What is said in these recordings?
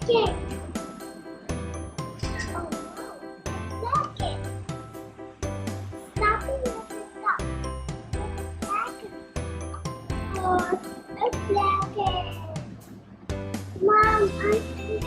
Cake. Oh, wow. Cake. Stopping at the top. Or a blanket. Mom, I see.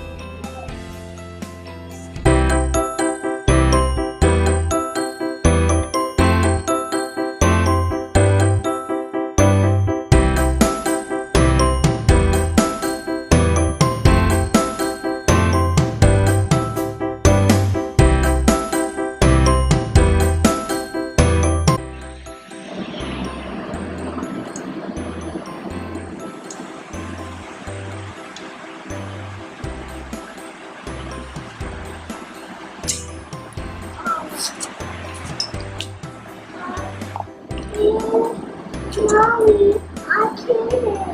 Mommy, I can't.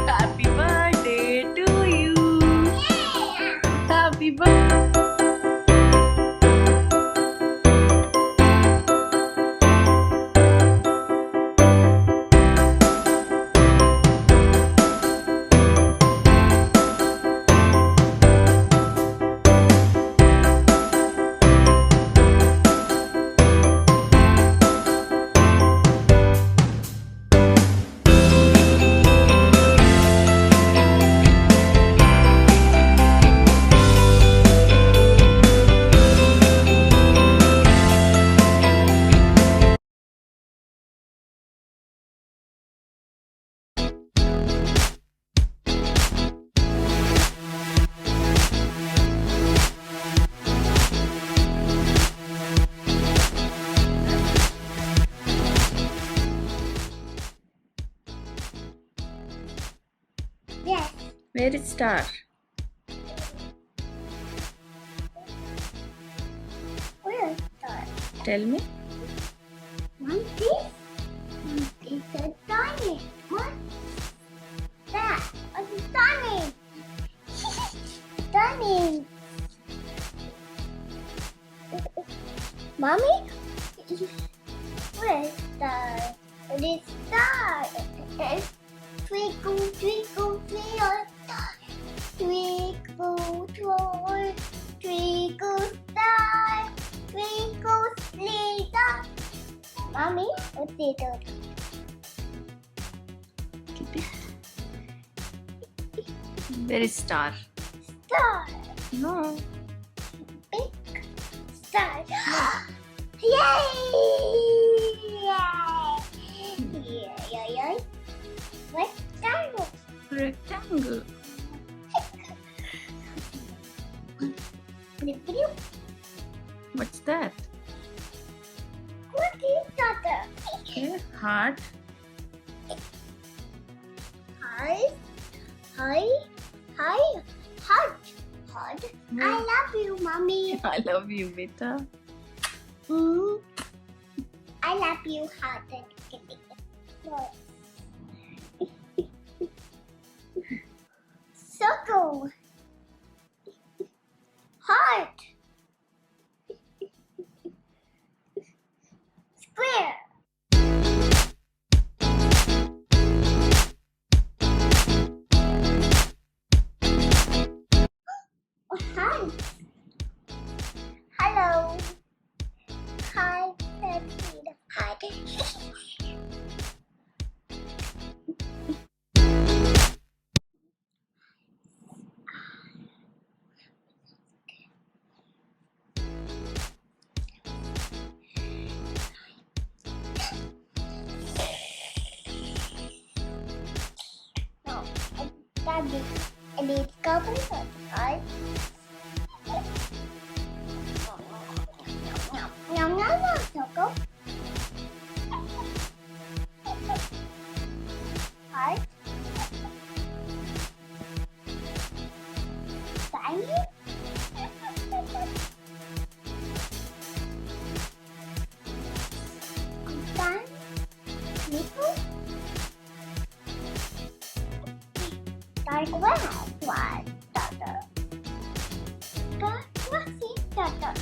Happy birthday to you. Happy birthday. Yes. Where is star? Where is that? Tell me. One piece? One piece of diamond. What's that? What's a diamond? Diamond. Mommy? Where is that? It is star. Twinkle, twinkle, twinkle star. Twinkle, twinkle, twinkle star. Twinkle, little. Mommy, what's it? Keep it. Where is star? Star. No. Big star. Yay! Yay! What's that? Rectangle. What's that? What is that? Okay. Heart. Hi. Heart. I love you, mommy. I love you, beta. I love you, heart. Circle. Heart. Square. Hi. Hello. Hi, Daddy. Hi. No, Daddy. And it's covered right? No, Choco. Hi. Like what? Daughter. What's it, daughter?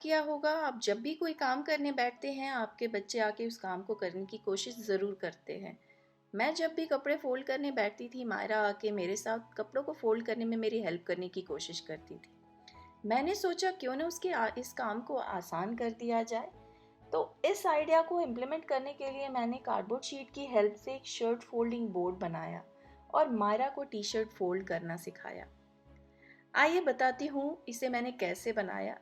किया होगा, आप जब भी कोई काम करने बैठते हैं आपके बच्चे आके उस काम को करने की कोशिश ज़रूर करते हैं। मैं जब भी कपड़े फ़ोल्ड करने बैठती थी, मायरा आके मेरे साथ कपड़ों को फ़ोल्ड करने में मेरी हेल्प करने की कोशिश करती थी। मैंने सोचा क्यों ना इस काम को आसान कर दिया जाए। तो इस आइडिया को इम्प्लीमेंट करने के लिए मैंने कार्डबोर्ड शीट की हेल्प से एक शर्ट फोल्डिंग बोर्ड बनाया और मायरा को टी शर्ट फोल्ड करना सिखाया। आइए बताती हूँ इसे मैंने कैसे बनाया।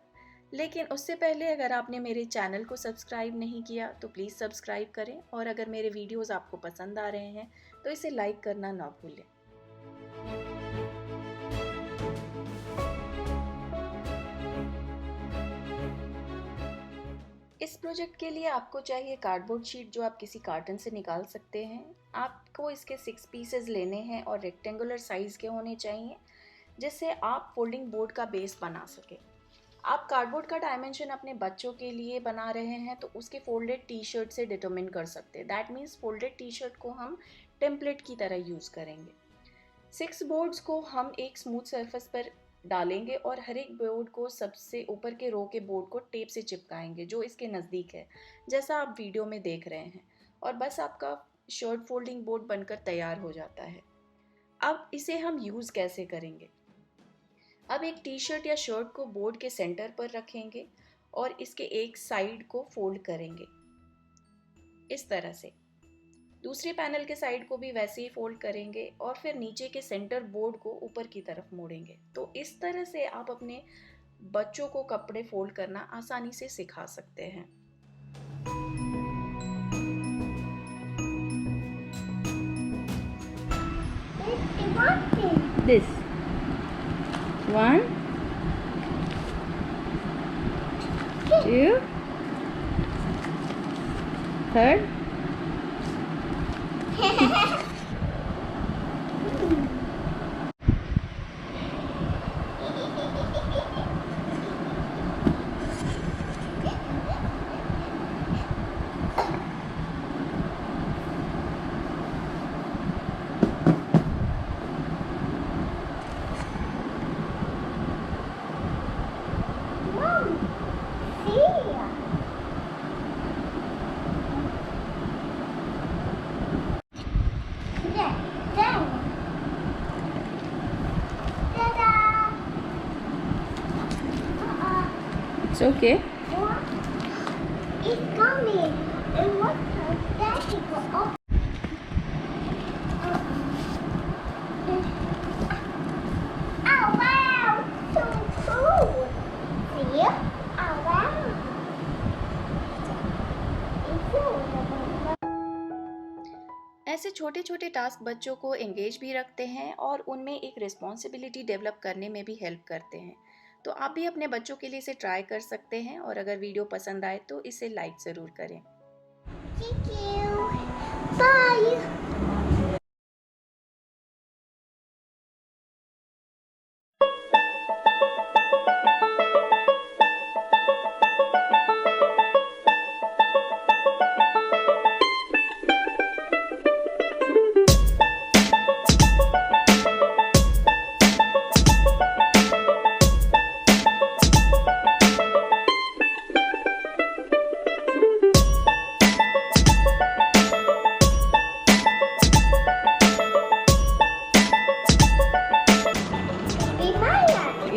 लेकिन उससे पहले अगर आपने मेरे चैनल को सब्सक्राइब नहीं किया तो प्लीज़ सब्सक्राइब करें, और अगर मेरे वीडियोस आपको पसंद आ रहे हैं तो इसे लाइक करना ना भूलें। इस प्रोजेक्ट के लिए आपको चाहिए कार्डबोर्ड शीट जो आप किसी कार्टन से निकाल सकते हैं। आपको इसके 6 पीसेस लेने हैं और रेक्टेंगुलर साइज़ के होने चाहिए, जिससे आप फोल्डिंग बोर्ड का बेस बना सकें। आप कार्डबोर्ड का डायमेंशन अपने बच्चों के लिए बना रहे हैं तो उसके फोल्डेड टी शर्ट से डिटरमिन कर सकते हैं। That means folded T shirt को हम टेम्पलेट की तरह यूज़ करेंगे। 6 बोर्ड्स को हम एक स्मूथ सरफेस पर डालेंगे और हर एक बोर्ड को सबसे ऊपर के रो के बोर्ड को टेप से चिपकाएंगे जो इसके नज़दीक है, जैसा आप वीडियो में देख रहे हैं। और बस आपका शर्ट फोल्डिंग बोर्ड बनकर तैयार हो जाता है। अब इसे हम यूज़ कैसे करेंगे? अब एक टी शर्ट या शर्ट को बोर्ड के सेंटर पर रखेंगे और इसके एक साइड को फोल्ड करेंगे इस तरह से। दूसरे पैनल के साइड को भी वैसे ही फोल्ड करेंगे और फिर नीचे के सेंटर बोर्ड को ऊपर की तरफ मोड़ेंगे। तो इस तरह से आप अपने बच्चों को कपड़े फोल्ड करना आसानी से सिखा सकते हैं। This. 1, 2, 3rd. It's okay. It's coming. It was daddy go up. Oh wow! So cool. See? Oh wow! It's so ऐसे छोटे छोटे टास्क बच्चों को एंगेज भी रखते हैं और उनमें एक रिस्पॉन्सिबिलिटी डेवलप करने में भी हेल्प करते हैं। तो आप भी अपने बच्चों के लिए इसे ट्राई कर सकते हैं, और अगर वीडियो पसंद आए तो इसे लाइक ज़रूर करें। Thank you. Bye.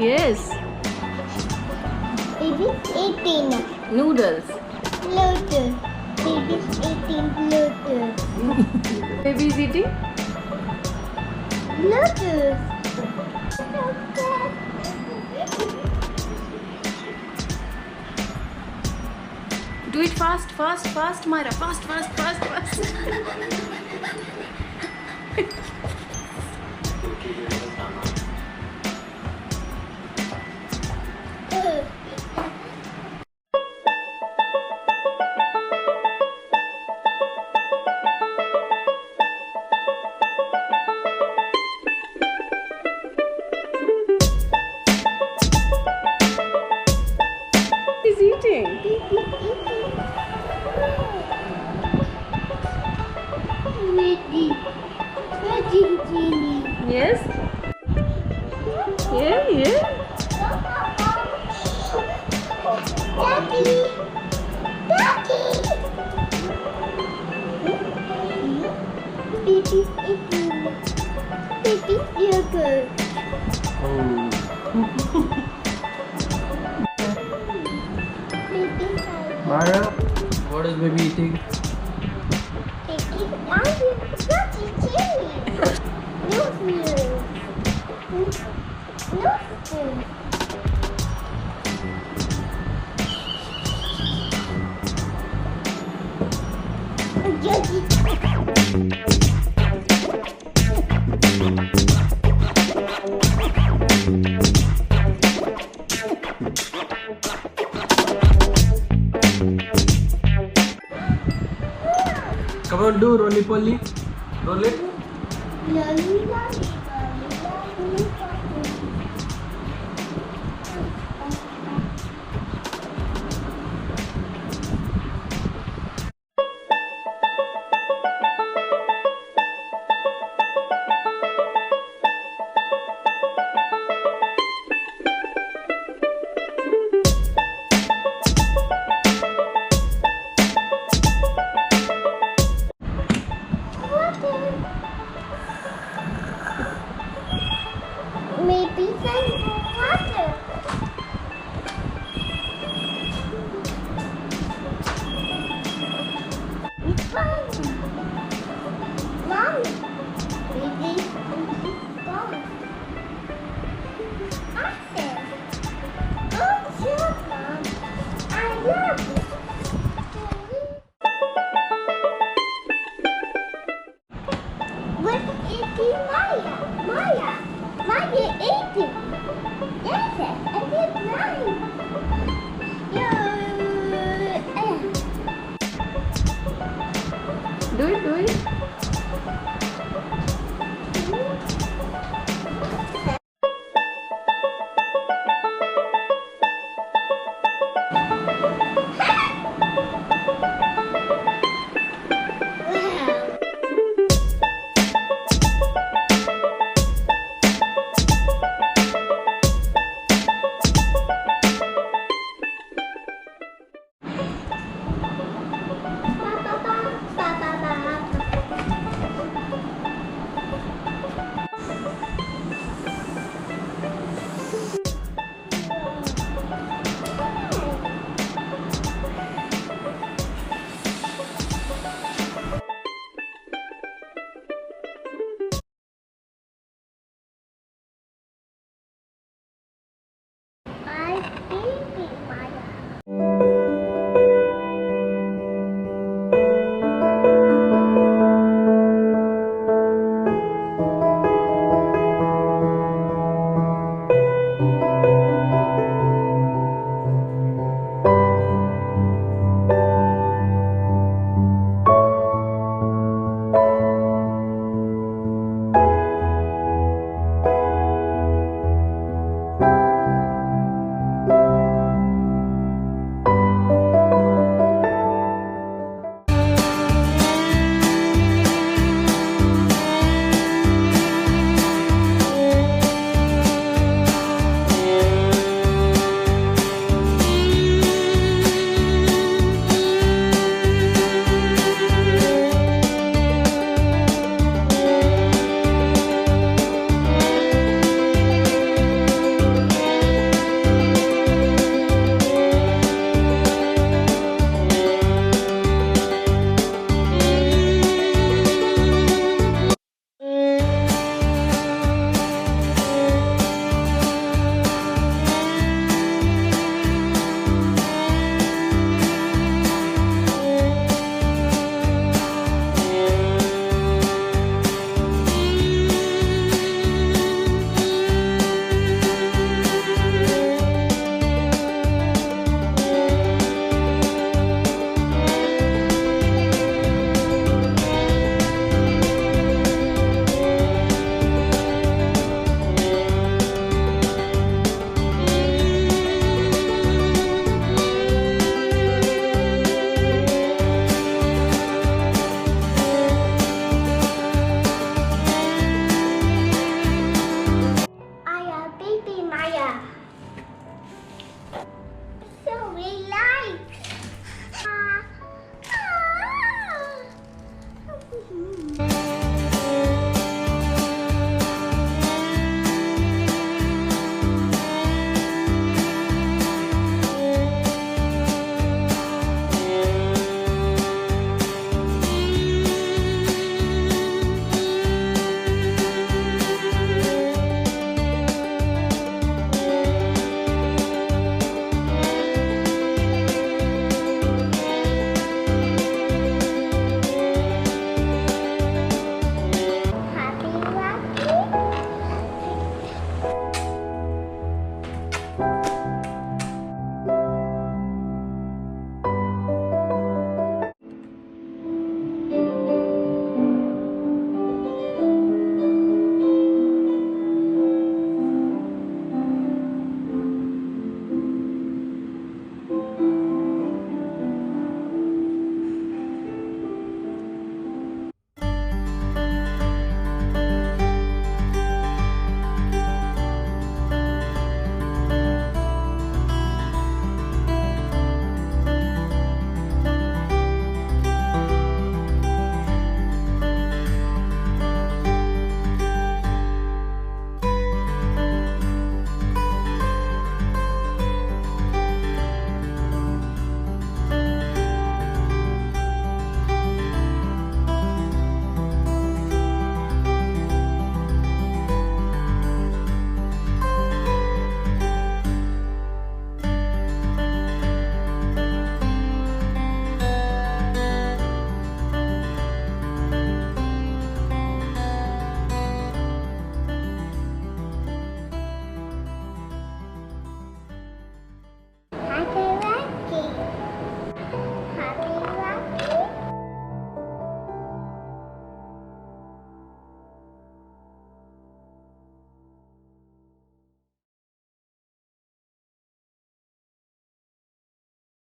Yes. Baby's 18. Noodles. Bluetooth. Baby's 18. Bluetooth. Baby is eating. Bluetooth. Do it fast, fast, fast, Myra. Fast, fast, fast, fast. He's eating. Yes? Yeah, yeah. Daddy! Daddy! Baby's eating. Baby's yogurt. Baby's Mara, what is baby eating? Come on, do roly poly. Roll it. Maybe some water. It's fine. Mommy, maybe it's gone. I said, oh, sure, Mom. I love it. What's eating Maya? Maya. Maya eating. Yes, I did mine. Do it, do it.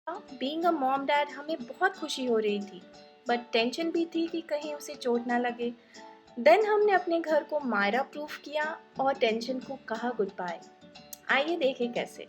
Being a mom dad हमें बहुत खुशी हो रही थी, but tension भी थी कि कहीं उसे चोट ना लगे। देन हमने अपने घर को मायरा प्रूफ किया और टेंशन को कहा गुड बाय। आइए देखें कैसे।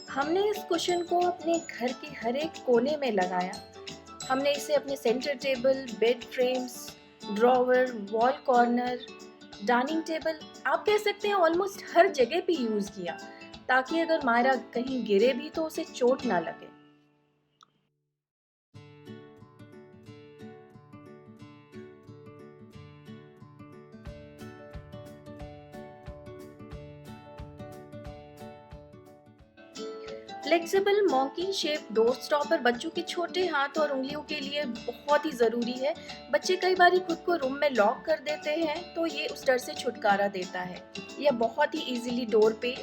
हमने इस कुशन को अपने घर के हर एक कोने में लगाया। हमने इसे अपने centre table, bed frames, drawer, wall corner, dining table, आप कह सकते हैं ऑलमोस्ट हर जगह पे यूज़ किया, ताकि अगर मायरा कहीं गिरे भी तो उसे चोट ना लगे। Flexible monkey shape door stopper बच्चों के छोटे हाथ और उंगलियों के लिए बहुत ही ज़रूरी है। बच्चे कई बार खुद को रूम में लॉक कर देते हैं, तो ये उस डर से छुटकारा देता है। यह बहुत ही इजीली डोर पे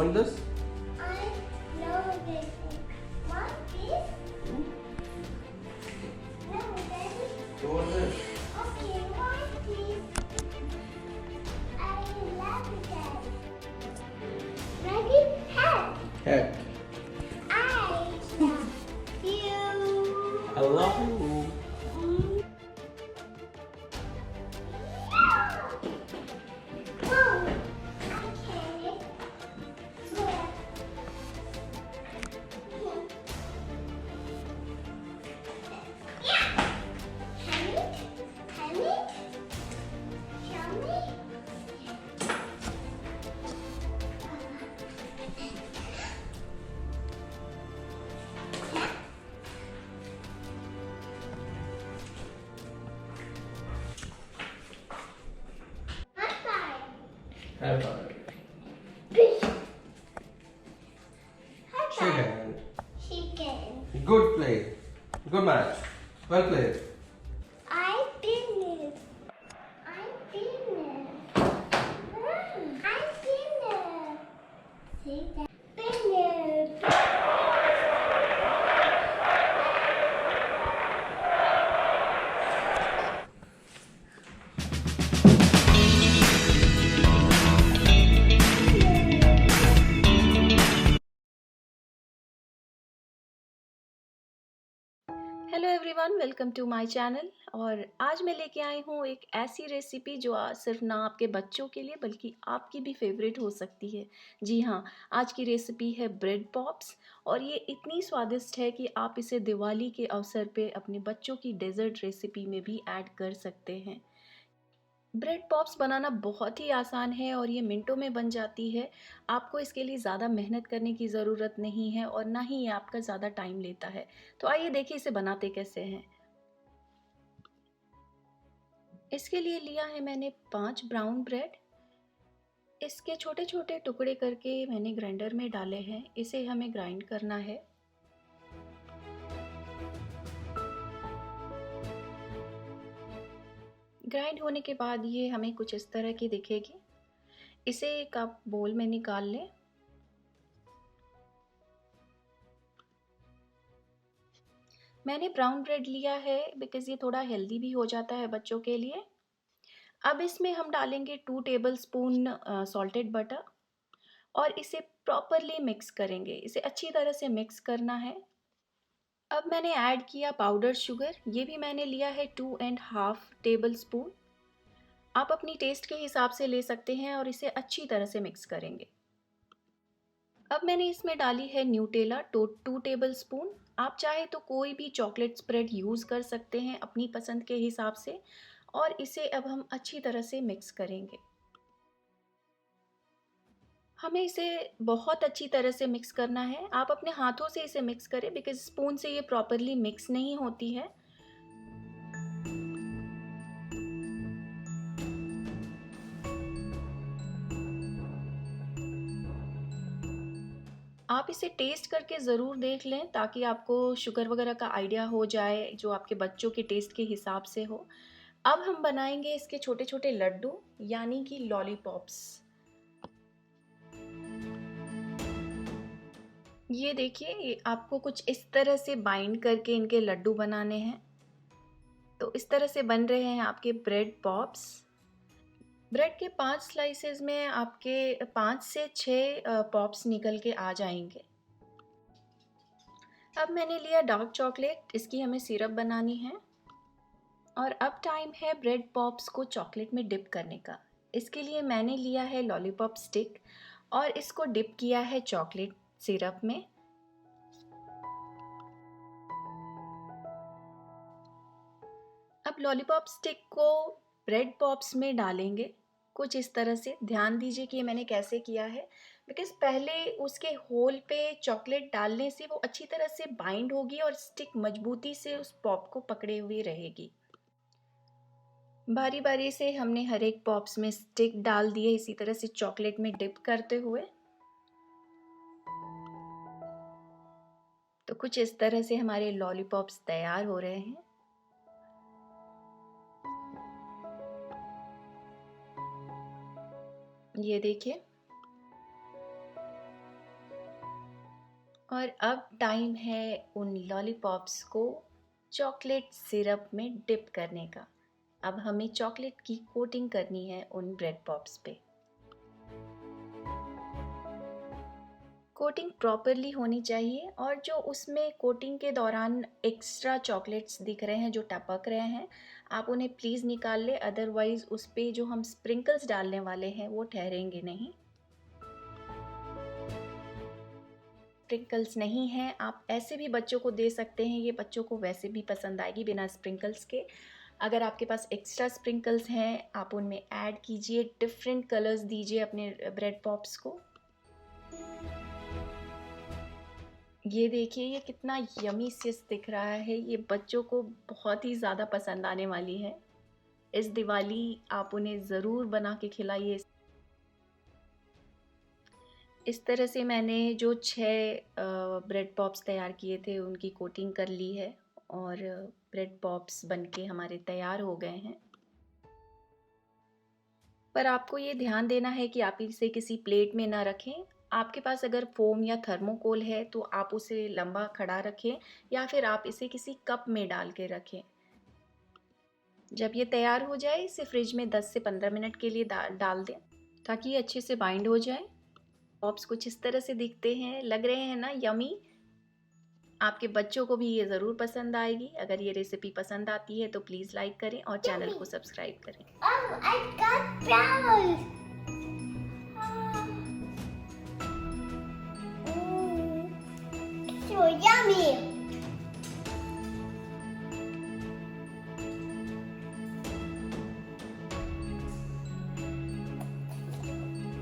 want this? I know this. Want this? No, Daddy. You want this? Okay, want this? I love that. Ready? Head. Head. I love you. I love you. Whoa. Okay. Where? Yeah. Hand it. Hand it. Show me. High five. High five. Fish. High Shake five. hand. Chicken. Good play. Good match. Well played. I didn't. I didn't. I didn't. See that? Didn't. Hello everyone, welcome to my channel. और आज मैं लेके आई हूँ एक ऐसी recipe जो सिर्फ ना आपके बच्चों के लिए बल्कि आपकी भी फेवरेट हो सकती है। जी हाँ, आज की रेसिपी है ब्रेड पॉप्स और ये इतनी स्वादिष्ट है कि आप इसे दिवाली के अवसर पे अपने बच्चों की डेजर्ट रेसिपी में भी ऐड कर सकते हैं। ब्रेड पॉप्स बनाना बहुत ही आसान है और ये मिनटों में बन जाती है। आपको इसके लिए ज़्यादा मेहनत करने की ज़रूरत नहीं है और ना ही ये आपका ज़्यादा टाइम लेता है। तो आइए देखिए इसे बनाते कैसे हैं। इसके लिए लिया है मैंने 5 ब्राउन ब्रेड। इसके छोटे छोटे टुकड़े करके मैंने ग्राइंडर में डाले हैं। इसे हमें ग्राइंड करना है। ग्राइंड होने के बाद ये हमें कुछ इस तरह की दिखेगी। इसे एक आप बोल में निकाल लें। मैंने ब्राउन ब्रेड लिया है बिकॉज़ ये थोड़ा हेल्दी भी हो जाता है बच्चों के लिए। अब इसमें हम डालेंगे 2 टेबलस्पून सॉल्टेड बटर और इसे प्रॉपरली मिक्स करेंगे। इसे अच्छी तरह से मिक्स करना है। अब मैंने ऐड किया पाउडर शुगर। ये भी मैंने लिया है 2.5 टेबलस्पून। आप अपनी टेस्ट के हिसाब से ले सकते हैं और इसे अच्छी तरह से मिक्स करेंगे। अब मैंने इसमें डाली है न्यूटेला 2 टेबलस्पून। आप चाहे तो कोई भी चॉकलेट स्प्रेड यूज़ कर सकते हैं अपनी पसंद के हिसाब से और इसे अब हम अच्छी तरह से मिक्स करेंगे। हमें इसे बहुत अच्छी तरह से मिक्स करना है। आप अपने हाथों से इसे मिक्स करें बिकॉज़ स्पून से ये प्रॉपरली मिक्स नहीं होती है। आप इसे टेस्ट करके ज़रूर देख लें ताकि आपको शुगर वगैरह का आइडिया हो जाए जो आपके बच्चों के टेस्ट के हिसाब से हो। अब हम बनाएंगे इसके छोटे छोटे लड्डू यानी कि लॉलीपॉप्स। ये देखिए, ये आपको कुछ इस तरह से बाइंड करके इनके लड्डू बनाने हैं। तो इस तरह से बन रहे हैं आपके ब्रेड पॉप्स। ब्रेड के 5 स्लाइसेस में आपके 5 से 6 पॉप्स निकल के आ जाएंगे। अब मैंने लिया डार्क चॉकलेट। इसकी हमें सिरप बनानी है और अब टाइम है ब्रेड पॉप्स को चॉकलेट में डिप करने का। इसके लिए मैंने लिया है लॉलीपॉप स्टिक और इसको डिप किया है चॉकलेट सिरप में। अब लॉलीपॉप स्टिक को ब्रेड पॉप्स में डालेंगे कुछ इस तरह से। ध्यान दीजिए कि ये मैंने कैसे किया है बिकॉज़ पहले उसके होल पे चॉकलेट डालने से वो अच्छी तरह से बाइंड होगी और स्टिक मजबूती से उस पॉप को पकड़े हुए रहेगी। बारी बारी से हमने हर एक पॉप्स में स्टिक डाल दिए इसी तरह से चॉकलेट में डिप करते हुए। तो कुछ इस तरह से हमारे लॉलीपॉप्स तैयार हो रहे हैं। ये देखिए, और अब टाइम है उन लॉलीपॉप्स को चॉकलेट सिरप में डिप करने का। अब हमें चॉकलेट की कोटिंग करनी है उन ब्रेड पॉप्स पे। कोटिंग प्रॉपरली होनी चाहिए और जो उसमें कोटिंग के दौरान एक्स्ट्रा चॉकलेट्स दिख रहे हैं जो टपक रहे हैं, आप उन्हें प्लीज़ निकाल लें, अदरवाइज़ उस पे जो हम स्प्रिंकल्स डालने वाले हैं वो ठहरेंगे नहीं। स्प्रिंकल्स नहीं हैं, आप ऐसे भी बच्चों को दे सकते हैं, ये बच्चों को वैसे भी पसंद आएगी बिना स्प्रिंकल्स के। अगर आपके पास एक्स्ट्रा स्प्रिंकल्स हैं, आप उनमें ऐड कीजिए, डिफरेंट कलर्स दीजिए अपने ब्रेड पॉप्स को। ये देखिए ये कितना यमी सिस दिख रहा है, ये बच्चों को बहुत ही ज़्यादा पसंद आने वाली है। इस दिवाली आप उन्हें ज़रूर बना के खिलाइए। इस तरह से मैंने जो 6 ब्रेड पॉप्स तैयार किए थे उनकी कोटिंग कर ली है और ब्रेड पॉप्स बनके हमारे तैयार हो गए हैं। पर आपको ये ध्यान देना है कि आप इसे किसी प्लेट में ना रखें। आपके पास अगर फोम या थर्मोकोल है तो आप उसे लंबा खड़ा रखें या फिर आप इसे किसी कप में डाल के रखें। जब ये तैयार हो जाए इसे फ्रिज में 10 से 15 मिनट के लिए डाल दें ताकि ये अच्छे से बाइंड हो जाए। पॉप्स कुछ इस तरह से दिखते हैं, लग रहे हैं ना यमी। आपके बच्चों को भी ये ज़रूर पसंद आएगी। अगर ये रेसिपी पसंद आती है तो प्लीज़ लाइक करें और चैनल को सब्सक्राइब करें। Oh, I got flowers. So yummy.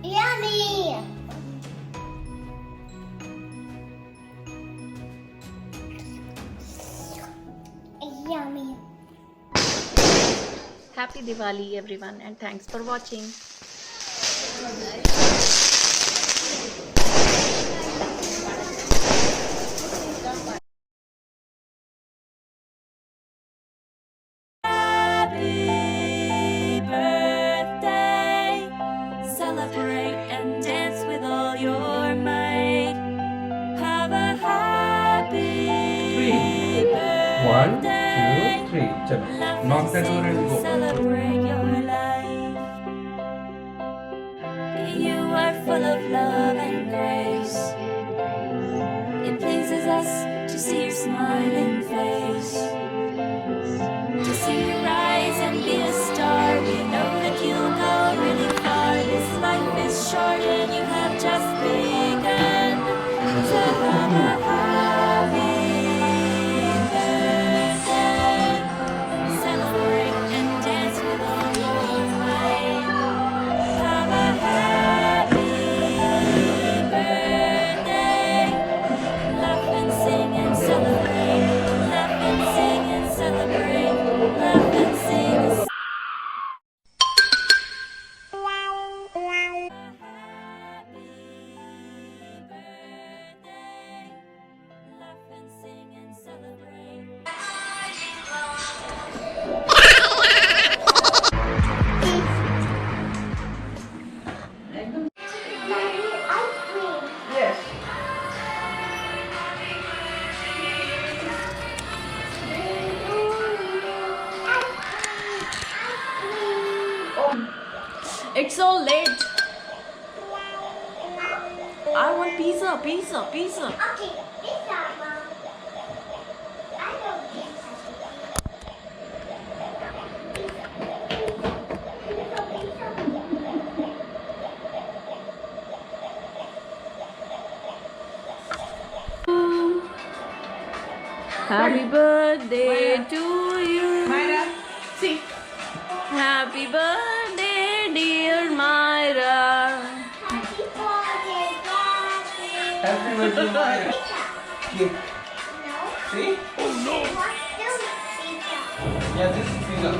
Yummy. Yummy. Happy Diwali everyone and thanks for watching. Happy birthday, celebrate and dance with all your might. Have a happy birthday. 1, 2, 3. Chalo. Laugh Knock that and door sing and go. celebrate your life. You are full of love and grace. It pleases us to see your smiling face. To see you rise and be a star. We know that you'll go really far. This life is short and you have just begun. So have a happy birthday. Celebrate and dance with all your might. Have a happy birthday. Laugh and sing and celebrate. Laugh and sing and celebrate. Laugh and sing and It's so late. I want pizza, pizza, pizza. Okay, pizza, Mom. I don't get Happy birthday to you. Myra, see. Happy birthday, dear Myra. Happy birthday, Daddy. Happy birthday, Maya. Here. No. See? What's the pizza? Yeah, this is pizza.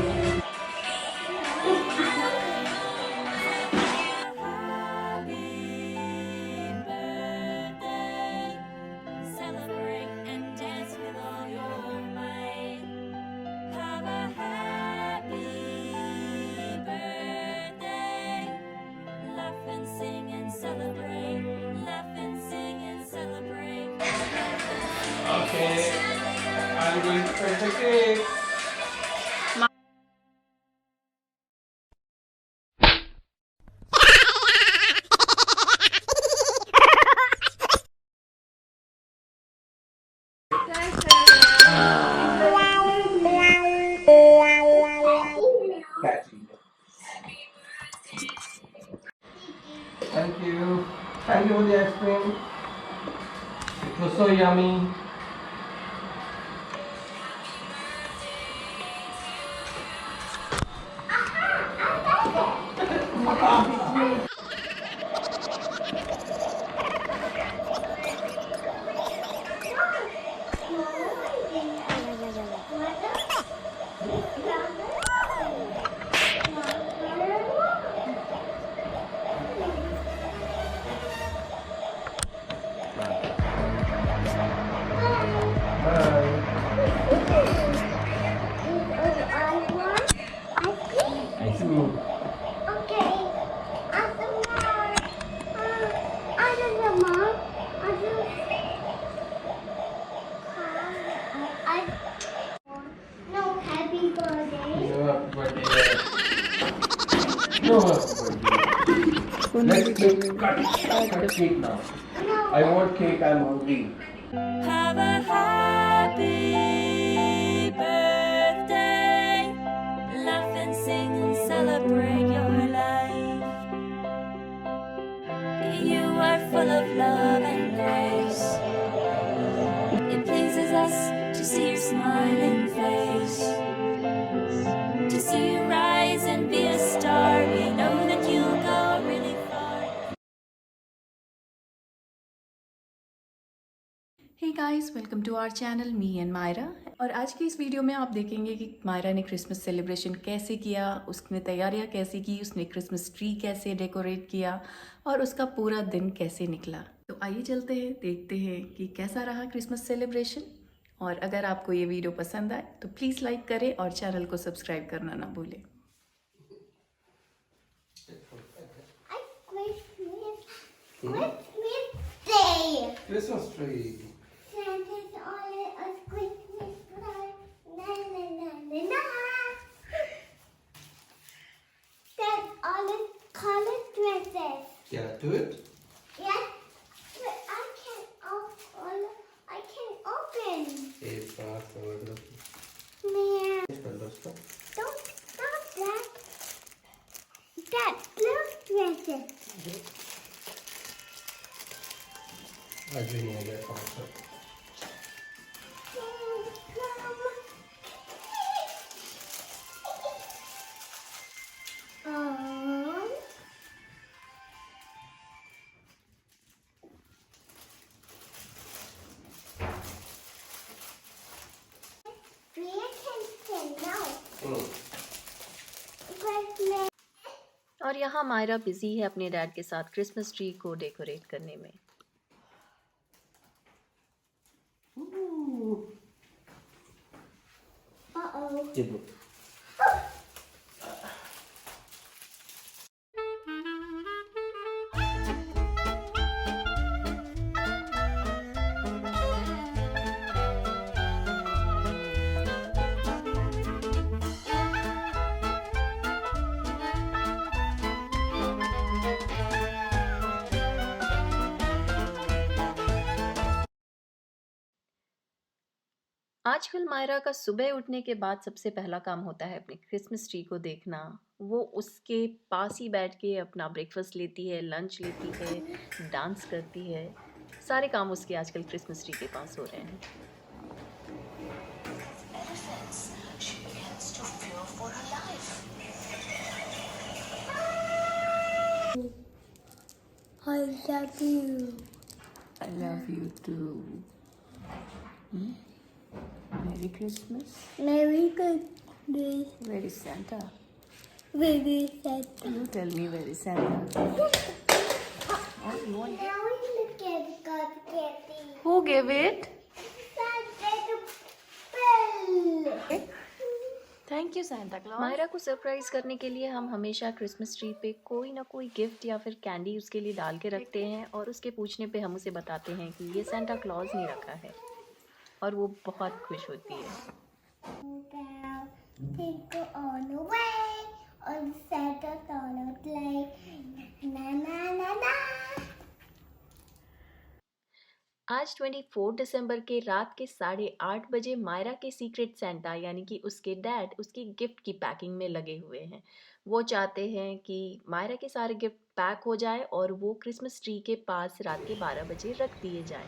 celebrate and dance with all your might. Have a happy birthday. Laugh and sing and celebrate. Laugh and sing and celebrate. Okay. I'm going to cut the cake. Catchy. Thank you. Thank you for the ice cream. It was so yummy. I see. Okay. No, happy birthday. No happy birthday. No happy birthday. Let's cut cake now. No. I want cake. I'm hungry. Have a happy birthday. Laugh and sing and celebrate your life. You are full of love and grace. It pleases us to see your smiling face. To see you rise and be a star. We know that you'll go really far. Hey guys, welcome to our channel me and Myra. और आज की इस video में आप देखेंगे कि मायरा ने Christmas celebration कैसे किया, उसने तैयारियां कैसे की, उसने क्रिसमस ट्री कैसे डेकोरेट किया और उसका पूरा दिन कैसे निकला। तो आइए चलते हैं, देखते हैं कि कैसा रहा क्रिसमस सेलिब्रेशन। और अगर आपको ये वीडियो पसंद आए तो प्लीज़ लाइक करें और चैनल को सब्सक्राइब करना ना भूलें। Christmas Day. Christmas tree. Santa's on a Christmas tree. Na na na na na. There's all the colored dresses. Yeah, do it. Yes, but I can't open. It's fast. Man, don't stop that. That blue dresses. आज भी नहीं आ गया fast. और यहाँ Myra busy है अपने dad के साथ क्रिसमस ट्री को डेकोरेट करने में। Uh-oh. आजकल मायरा का सुबह उठने के बाद सबसे पहला काम होता है अपने क्रिसमस ट्री को देखना। वो उसके पास ही बैठ के अपना ब्रेकफास्ट लेती है, लंच लेती है, डांस करती है। सारे काम उसके आजकल क्रिसमस ट्री के पास हो रहे हैं। I love you. I love you too. Merry Christmas. Merry Christmas. Where is Santa? Baby Santa. You tell me, where is Santa? Now we look at God's candy. Who gave it? Santa's bell. Thank you, Santa Claus. Myra को surprise करने के लिए हम हमेशा Christmas tree पे कोई ना कोई गिफ्ट या फिर कैंडी उसके लिए डाल के रखते हैं और उसके पूछने पे हम उसे बताते हैं कि ये सेंटा क्लॉज ने रखा है। और वो बहुत खुश होती है। Take on away on Santa on a sleigh. Na na na na. आज 24 दिसंबर के रात के 8:30 बजे मायरा के सीक्रेट सेंटा यानी कि उसके डैड उसकी गिफ्ट की पैकिंग में लगे हुए हैं। वो चाहते हैं कि मायरा के सारे गिफ्ट पैक हो जाए और वो क्रिसमस ट्री के पास रात के 12 बजे रख दिए जाए।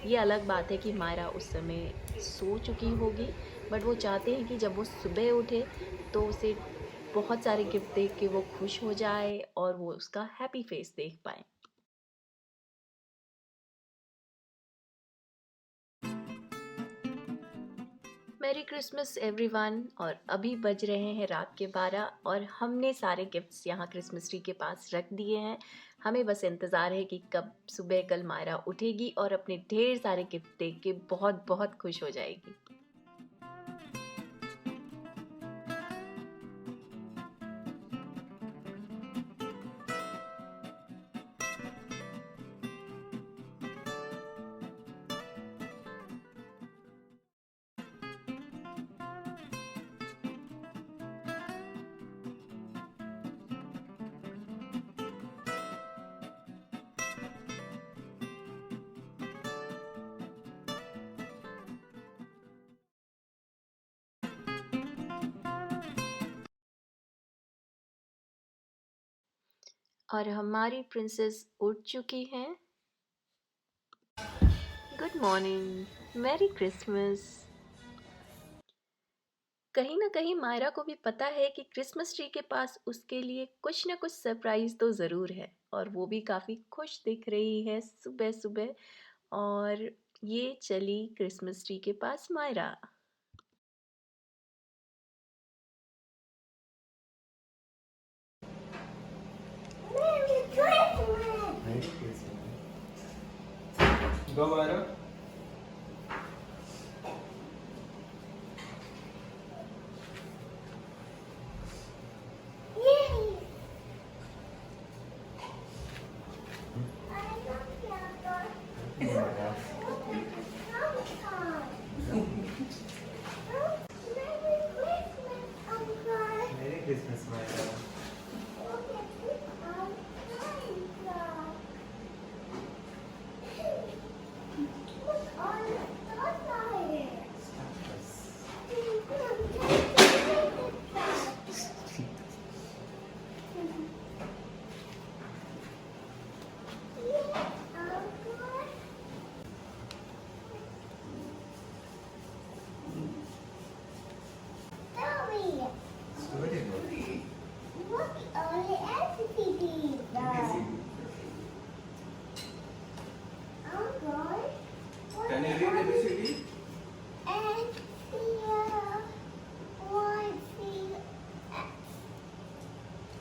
ये अलग बात है कि मायरा उस समय सो चुकी होगी, बट वो चाहते हैं कि जब वो सुबह उठे तो उसे बहुत सारे गिफ्ट देख के वो खुश हो जाए और वो उसका हैप्पी फेस देख पाए। Merry Christmas everyone. और अभी बज रहे हैं रात के 12 और हमने सारे गिफ्ट्स यहाँ क्रिसमस ट्री के पास रख दिए हैं। हमें बस इंतज़ार है कि कब सुबह कल मायरा उठेगी और अपने ढेर सारे गिफ्ट देख के बहुत बहुत खुश हो जाएगी। और हमारी प्रिंसेस उठ चुकी हैं। Good morning, merry Christmas. कहीं ना कहीं मायरा को भी पता है कि क्रिसमस ट्री के पास उसके लिए कुछ ना कुछ सरप्राइज तो ज़रूर है और वो भी काफ़ी खुश दिख रही है सुबह सुबह। और ये चली क्रिसमस ट्री के पास Myra. Merry Christmas. Go, Myra. Yay! I love Santa. Merry Christmas, Uncle. Merry Christmas, Myra. Look at this on Santa. Look on the side. Story. Look on the LCD. Can you read ABCD? X, Y, Z,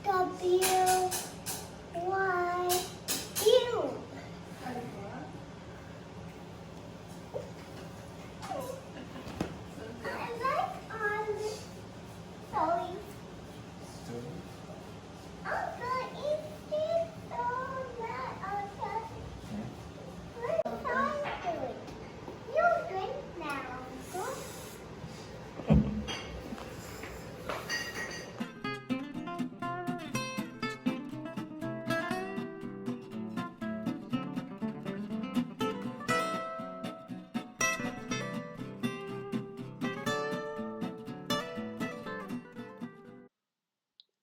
W, Y, U. I like all the toys. Uncle, is this so that Uncle? What time is it? You drink now, Uncle.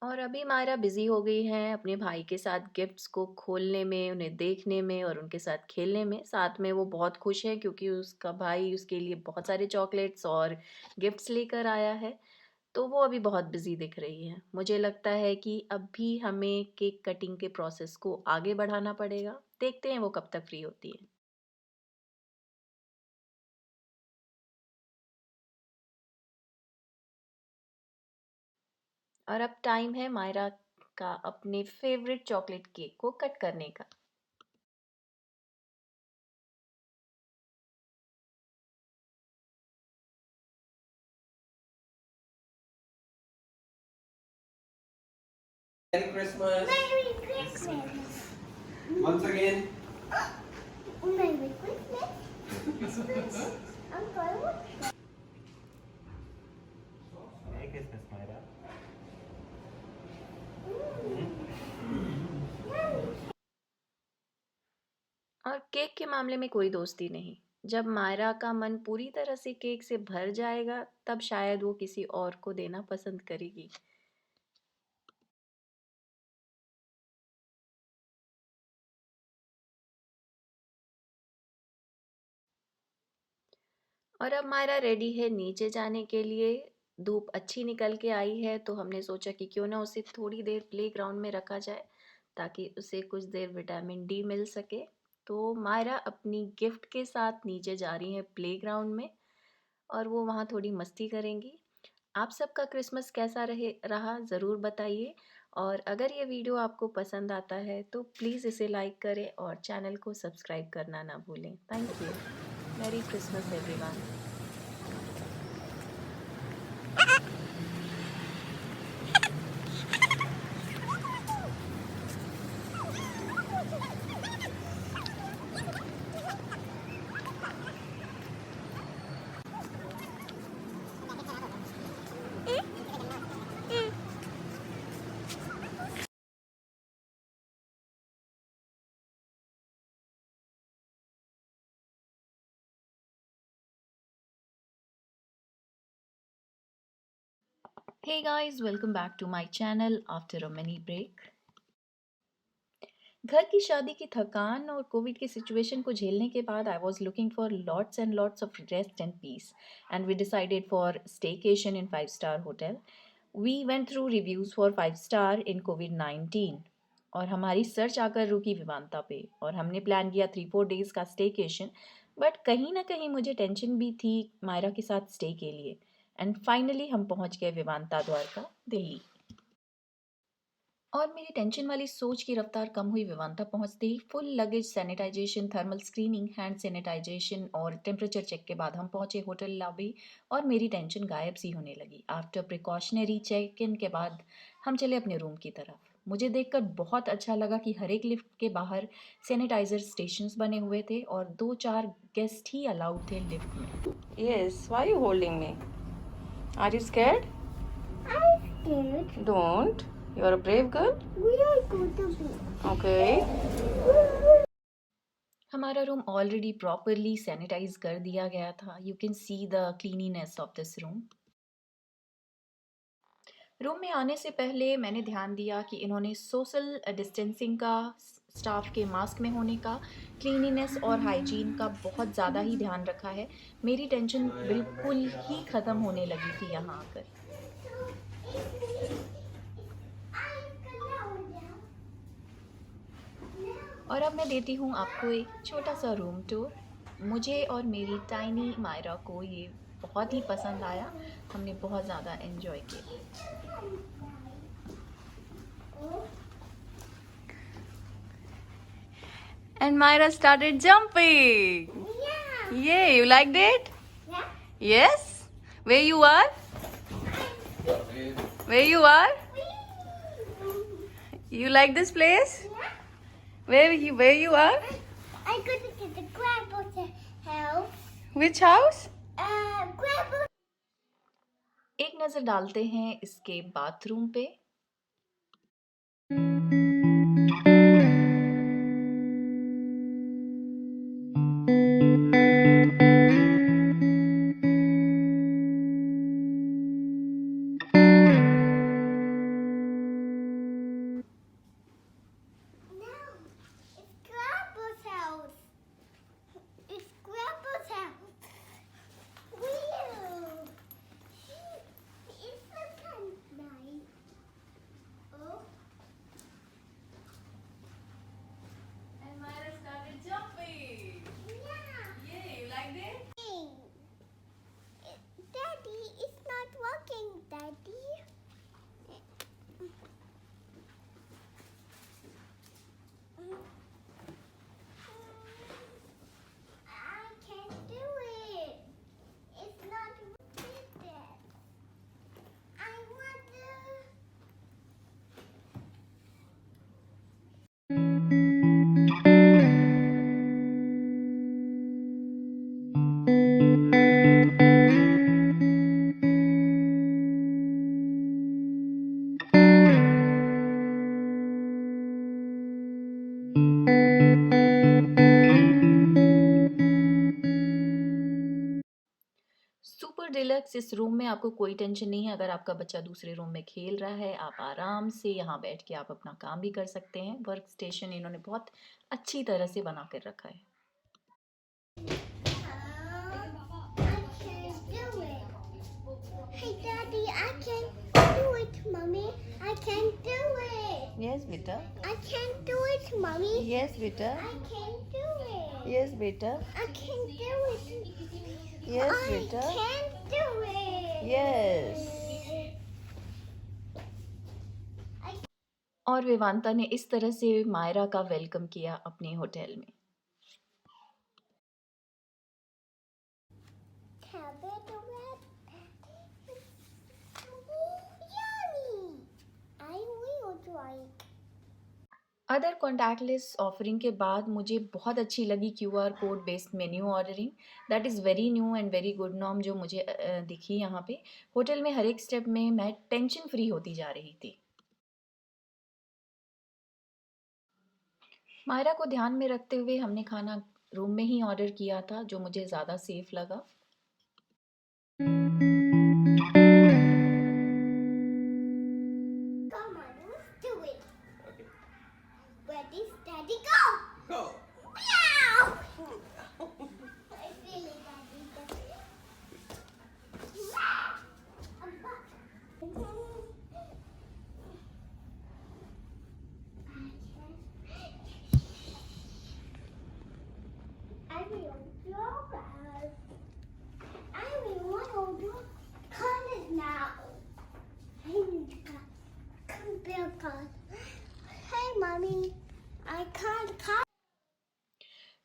और अभी Myra busy हो गई हैं अपने भाई के साथ gifts को खोलने में, उन्हें देखने में और उनके साथ खेलने में। साथ में वो बहुत खुश है क्योंकि उसका भाई उसके लिए बहुत सारे चॉकलेट्स और गिफ्ट्स लेकर आया है। तो वो अभी बहुत बिज़ी दिख रही है। मुझे लगता है कि अभी हमें केक कटिंग के प्रोसेस को आगे बढ़ाना पड़ेगा। देखते हैं वो कब तक फ्री होती है। और अब टाइम है मायरा का अपने फेवरेट चॉकलेट केक को कट करने का। Merry Christmas. Merry Christmas. Once again. Merry Christmas. Uncle, what's that? Merry Christmas, Myra. और केक के मामले में कोई दोस्ती नहीं। जब मायरा का मन पूरी तरह से केक से भर जाएगा तब शायद वो किसी और को देना पसंद करेगी। और अब मायरा रेडी है नीचे जाने के लिए। धूप अच्छी निकल के आई है तो हमने सोचा कि क्यों ना उसे थोड़ी देर प्लेग्राउंड में रखा जाए ताकि उसे कुछ देर विटामिन डी मिल सके। तो मायरा अपनी गिफ्ट के साथ नीचे जा रही है प्लेग्राउंड में और वो वहाँ थोड़ी मस्ती करेंगी। आप सबका क्रिसमस कैसा रहा ज़रूर बताइए और अगर ये वीडियो आपको पसंद आता है तो प्लीज़ इसे लाइक करें और चैनल को सब्सक्राइब करना ना भूलें। Thank you. Merry Christmas everyone. Hey guys, welcome back to my channel after a mini break. घर की शादी की थकान और कोविड की सिचुएशन को झेलने के बाद I was looking for lots and lots of rest and peace and we decided for staycation in 5-star hotel. We went through reviews for 5-star in कोविड-19 और हमारी सर्च आकर रुकी विवांता पे और हमने प्लान किया 3-4 डेज़ का स्टेकेशन. बट कहीं ना कहीं मुझे टेंशन भी थी मायरा के साथ स्टे के लिए. एंड फाइनली हम पहुंच गए विवांता द्वारका, दिल्ली. और मेरी टेंशन वाली सोच की रफ्तार कम हुई विवांता पहुंचते ही. Full luggage sanitisation, thermal screening, hand sanitisation और टेम्परेचर चेक के बाद हम पहुंचे होटल लॉबी और मेरी टेंशन गायब सी होने लगी. आफ्टर प्रिकॉशनरी चेक इन के बाद हम चले अपने रूम की तरफ. मुझे देखकर बहुत अच्छा लगा कि हर एक लिफ्ट के बाहर सैनिटाइजर स्टेशंस बने हुए थे और 2-4 गेस्ट ही अलाउड थे लिफ्ट में. Yes, why are you holding me? Are you scared? I'm scared. Don't. You're a brave girl. We are going to be. Okay. हमारा रूम ऑलरेडी प्रॉपरली सैनिटाइज कर दिया गया था. You can see the cleanliness of this room. Room में आने से पहले मैंने ध्यान दिया कि इन्होंने सोशल डिस्टेंसिंग का, स्टाफ के मास्क में होने का, क्लीनिनेस और हाइजीन का बहुत ज़्यादा ही ध्यान रखा है. मेरी टेंशन बिल्कुल ही ख़त्म होने लगी थी यहाँ आकर. और अब मैं देती हूँ आपको एक छोटा सा रूम टूर. मुझे और मेरी टाइनी मायरा को ये बहुत ही पसंद आया. हमने बहुत ज़्यादा एंजॉय किया. And Myra started jumping. Yeah. Yay, you liked it? Yeah. Yes? Where you are? Where you are? You like this place? Yeah. Where you are? I go to get the grandpa's house. Which house? Grandpa. एक नज़र डालते हैं इसके bathroom पे. No, it's Grandpa's house. It's Grandpa's house. Wheel. It's so kind of nice. Oh. Super deluxe इस room में आपको कोई टेंशन नहीं है। अगर आपका बच्चा दूसरे रूम में खेल रहा है, आप आराम से यहाँ बैठ के आप अपना काम भी कर सकते हैं। वर्क स्टेशन इन्होंने बहुत अच्छी तरह से बना कर रखा है। I can do it. Hey, Daddy, I can do it, Mommy. I can do it. Yes, beta. I can do it, Mommy. Yes, beta. I can do it. Yes, beta. I can do it. Yes, I beta. can do it. Yes. और विवांता ने इस तरह से मायरा का welcome किया अपने hotel में। Cabbage red. Yummy. I will try. Other contactless offering के बाद मुझे बहुत अच्छी लगी QR code based menu ordering. That is very new and very good norm जो मुझे दिखी यहाँ पे। होटल में हर एक स्टेप में मैं टेंशन फ्री होती जा रही थी। मायरा को ध्यान में रखते हुए हमने खाना रूम में ही ऑर्डर किया था, जो मुझे ज़्यादा सेफ लगा। Come on, let's do it. Ready, steady, go! Go. Meow! I feel it, Daddy. Everyone do colors now. Hey, Mommy, I can't cut.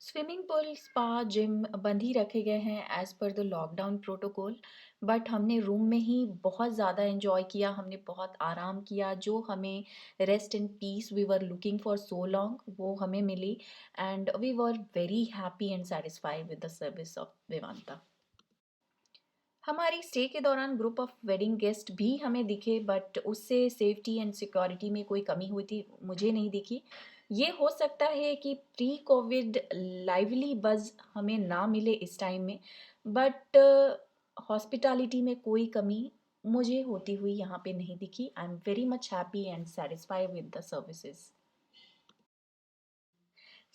Swimming pool, spa, gym बंद ही रखे गए हैं as per the lockdown protocol. But हमने room में ही बहुत ज़्यादा enjoy किया, हमने बहुत आराम किया। जो हमें rest and peace we were looking for so long वो हमें मिली and we were very happy and satisfied with the service of Vivanta. हमारी स्टे के दौरान ग्रुप ऑफ वेडिंग गेस्ट भी हमें दिखे, बट उससे सेफ्टी एंड सिक्योरिटी में कोई कमी हुई थी मुझे नहीं दिखी। ये हो सकता है कि प्री कोविड लाइवली बज़ हमें ना मिले इस टाइम में, बट हॉस्पिटैलिटी में कोई कमी मुझे होती हुई यहाँ पे नहीं दिखी। I am very much happy and satisfied with the services.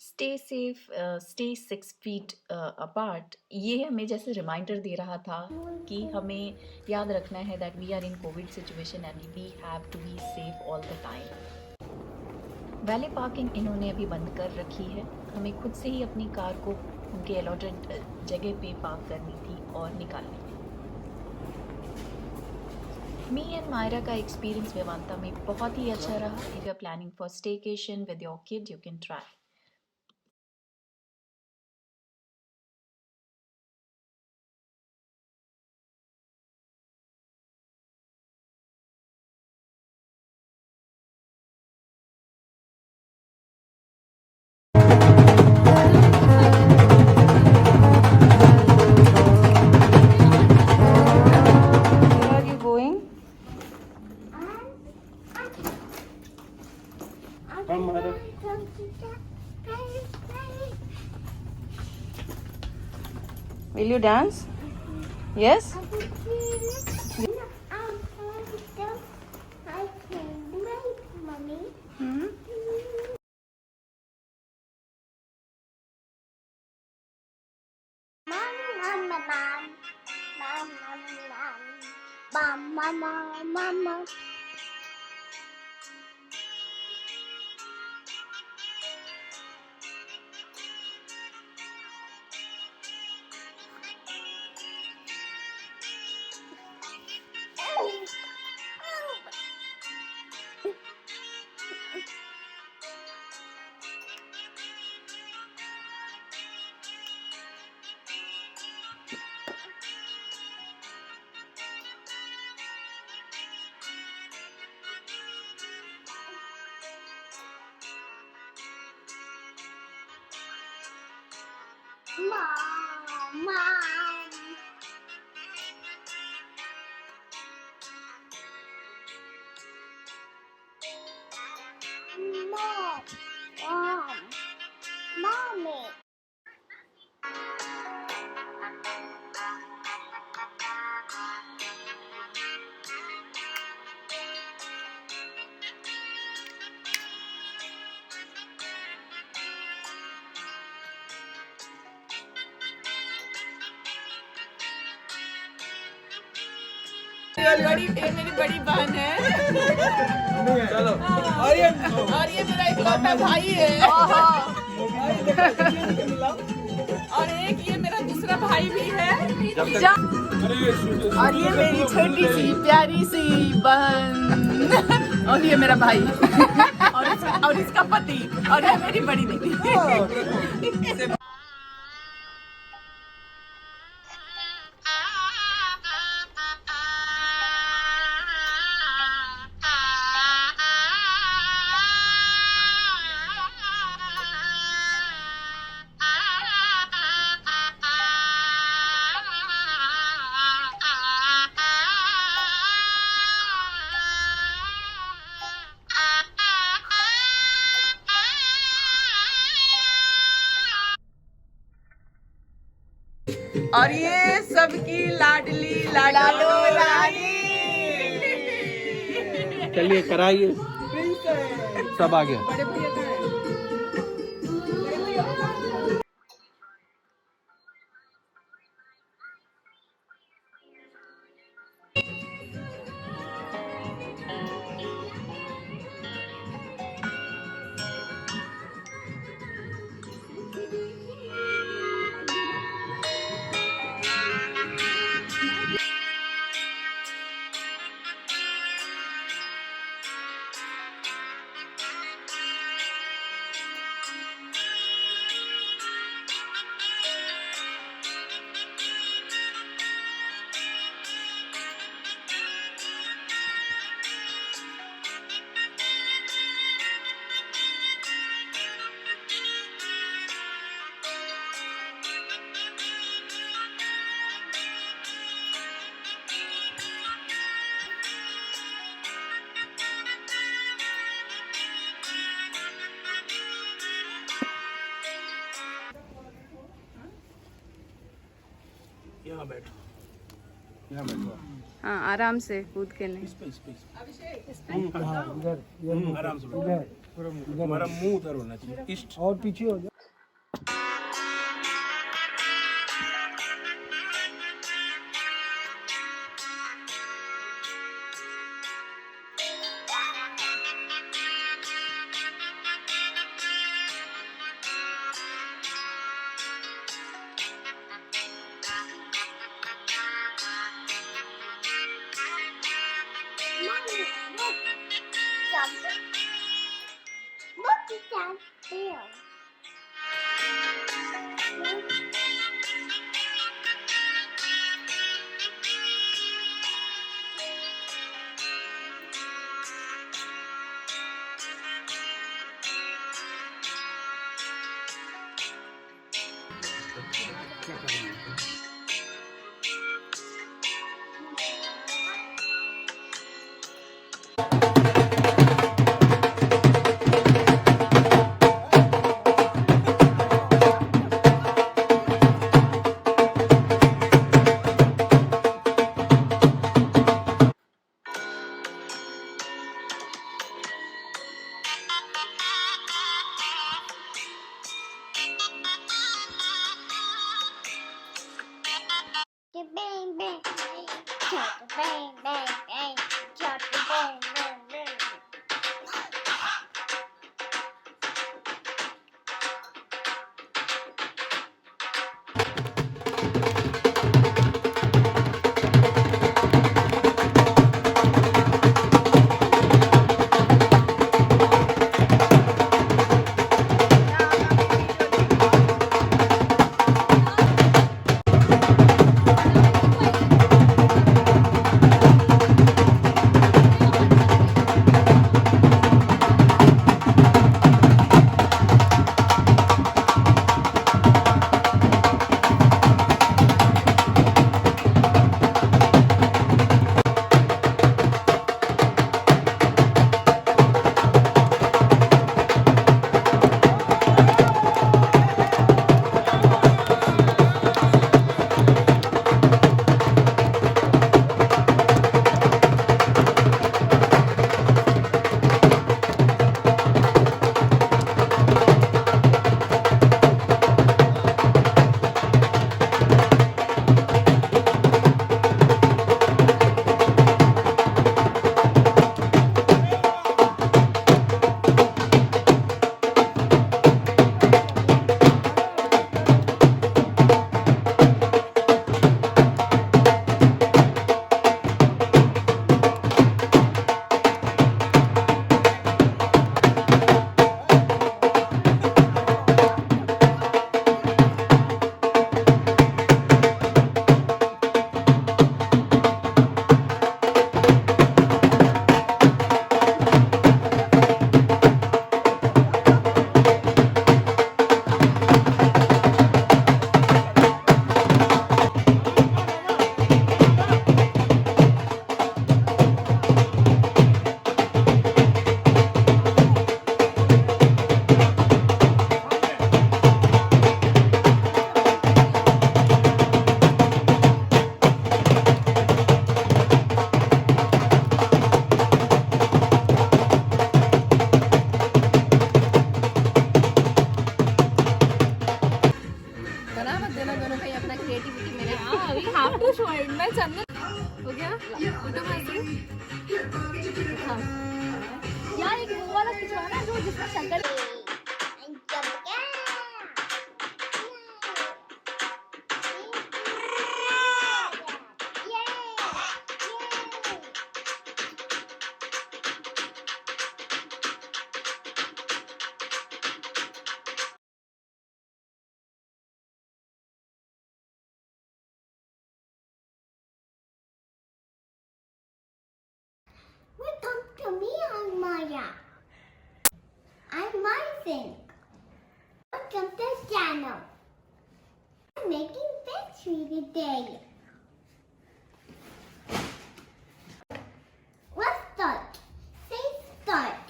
Stay safe, stay 6 feet apart, ये हमें जैसे रिमाइंडर दे रहा था कि हमें याद रखना है that we are in covid situation and we have to be safe all the time. Valet parking इन्होंने अभी बंद कर रखी है। हमें खुद से ही अपनी कार को उनके अलॉटेड जगह पे पार्क करनी थी और निकालनी थी। मी एंड मायरा का एक्सपीरियंस विवांता में बहुत ही अच्छा रहा। If you are planning for staycation with your kid you can try. Where are you going? Come, Mother. Will you dance? Yes? I can wait, Mommy. Hmm? Mama. Mom. Mommy. मेरी बड़ी बहन है चलो और ये मेरा इकलौता भाई है और एक ये मेरा दूसरा भाई भी है और ये मेरी छोटी सी प्यारी सी बहन और ये मेरा भाई और इसका पति और ये मेरी बड़ी दीदी। और ये सबकी लाडली लाडो रानी। चलिए कराइए, सब आ गया। बड़े भैया कहाँ हैं? यहाँ बैठो, हाँ आराम से कूद के नहीं। आराम से बैठो। हमारा मुंह उधर होना चाहिए, ईस्ट और पीछे हो जाओ। Look at that bear. Bang bang bang, chop bang bang bang, chop bang bang bang. दोनों का ही अपना क्रिएटिविटी मेरे हाँ we have to show it मैं चंदन हो गया फोटो में यार एक वो वाला खिंचवाना जो जिसका शक्ल Welcome to me, I'm Maya. I'm Martin. Welcome to the channel. I'm making pastry today. Let's start. Say start.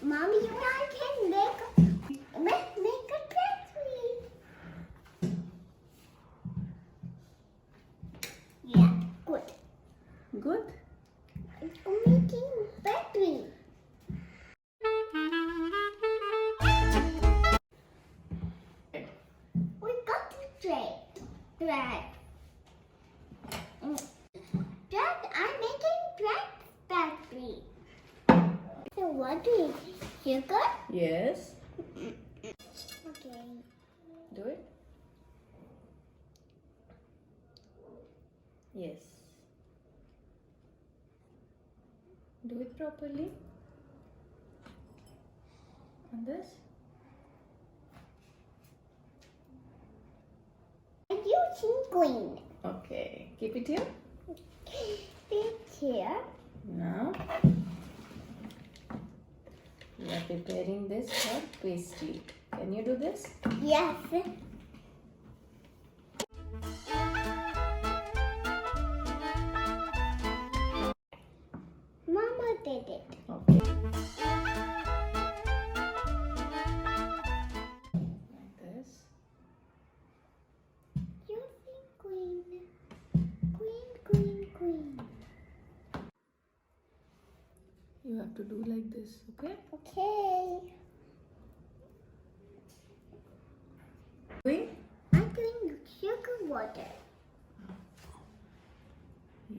Mommy, you and I can make a pastry. Yeah, good. Good. I'm making battery. We got the thread. Thread, I'm making thread battery. So what do you sugar? Yes. Okay. Do it. Yes. Do it properly. On this. I'm using green. Okay. Keep it here. It's here. Now we are preparing this for pastry. Can you do this? Yes. Mama did it. Okay. Like this. Using green. Green. You have to do like this, okay? Okay. Wait. I'm doing sugar water.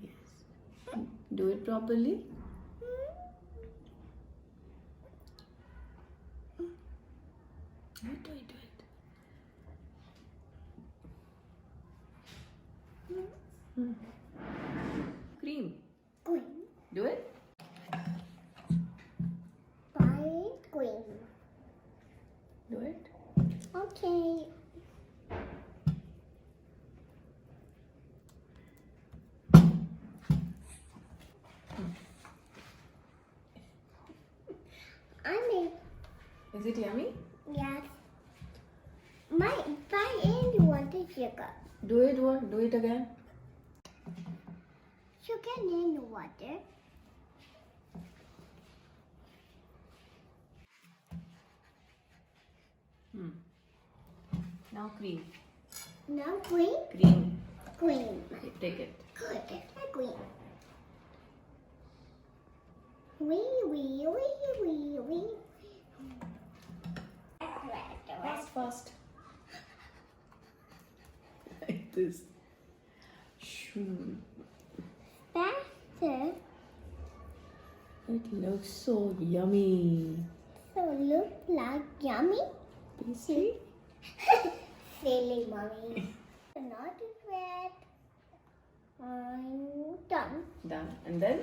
Yes. Do it properly. Do it. Cream. Green. Do it. Bright green. Do it. Okay. I made Is it yummy? yes. My and wanted sugar. Do it. What? Do it again. Sugar and water. Now cream. Now green. Cream. Green. Okay, take it. Good. Green. Wee. Fast. Like this. Shoo. Faster. It looks so yummy. So look like yummy. Pastry. Silly mommy. Not red. I'm done. Done. And then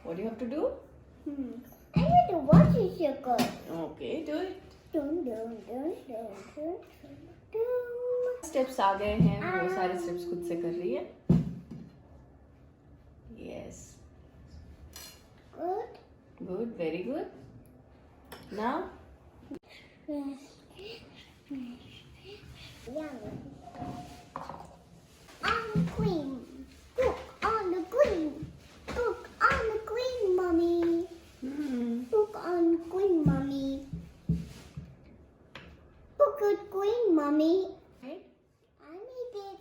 what do you have to do? I need to watch the sugar. Okay, do it. Dun. Steps आ गए हैं, वो सारे steps खुद से कर रही है. Yes. Good. Good. Very good. Now. Yummy. On green. Cook on the green. Cook on the green, mommy. Cook on green, mommy. Cook on green, mommy. Right? I made it.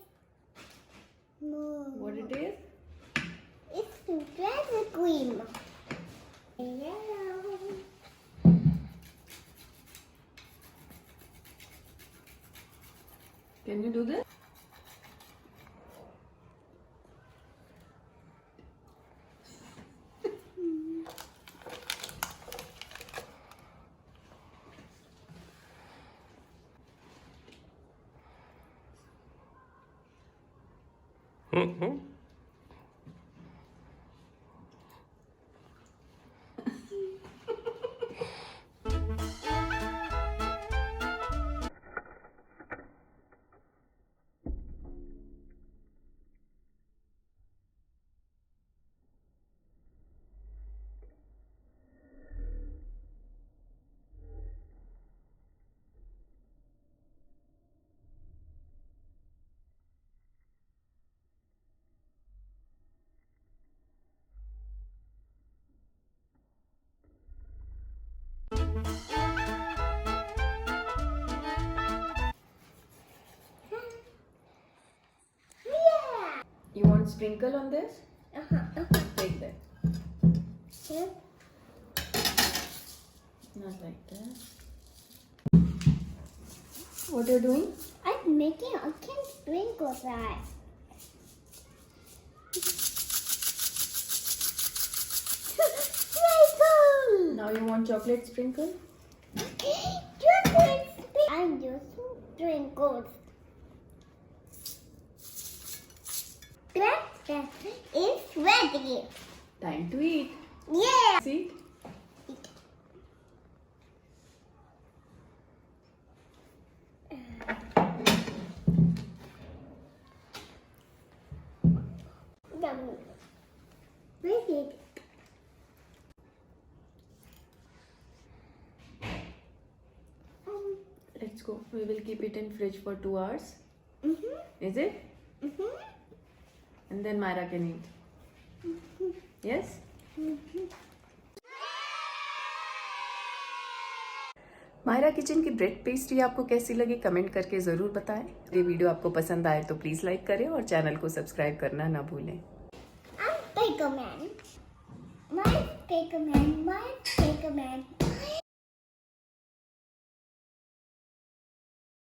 No. What it is? It's to dress the green. Yellow. Can you do this? You want sprinkle on this? Take that. Yeah. Not like that. What are you doing? I'm making a can sprinkle that. Sprinkle! Now you want chocolate sprinkle? Chocolate sprinkle. I'm using sprinkles. That is ready. Time to eat. Yeah. See? Ready. Let's go. We will keep it in fridge for 2 hours. Is it? And then Myra can eat. Yes? Myra kitchen की bread pastry आपको कैसी लगी comment करके ज़रूर बताएं। ये video आपको पसंद आए तो प्लीज़ लाइक करें और चैनल को सब्सक्राइब करना ना भूलें। I'm Baker Man. My Baker Man. My Baker Man.